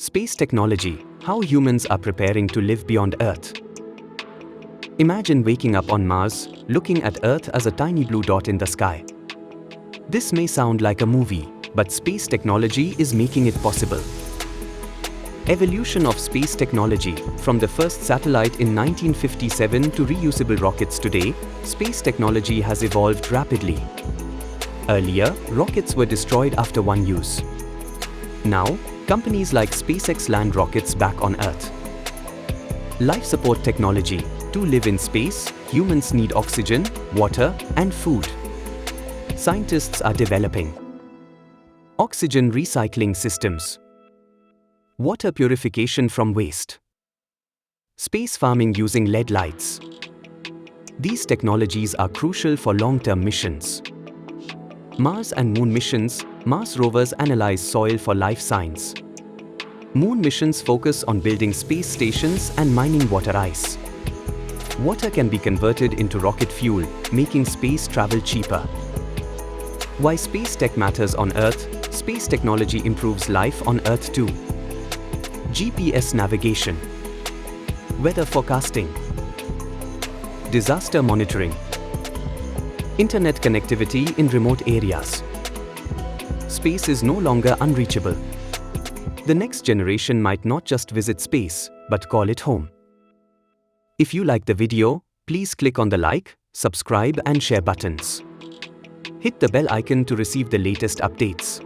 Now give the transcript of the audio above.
Space technology, how humans are preparing to live beyond Earth. Imagine waking up on Mars, looking at Earth as a tiny blue dot in the sky. This may sound like a movie, but space technology is making it possible. Evolution of space technology, from the first satellite in 1957 to reusable rockets today, space technology has evolved rapidly. Earlier, rockets were destroyed after one use. Now, companies like SpaceX land rockets back on Earth. Life support technology. To live in space, humans need oxygen, water, and food. Scientists are developing oxygen recycling systems, water purification from waste, space farming using LED lights. These technologies are crucial for long-term missions. Mars and Moon missions. Mars rovers analyze soil for life signs. Moon missions focus on building space stations and mining water ice. Water can be converted into rocket fuel, making space travel cheaper. Why space tech matters on Earth? Space technology improves life on Earth too. GPS navigation, weather forecasting, disaster monitoring, internet connectivity in remote areas. Space is no longer unreachable. The next generation might not just visit space, but call it home. If you like the video, please click on the like, subscribe and share buttons. Hit the bell icon to receive the latest updates.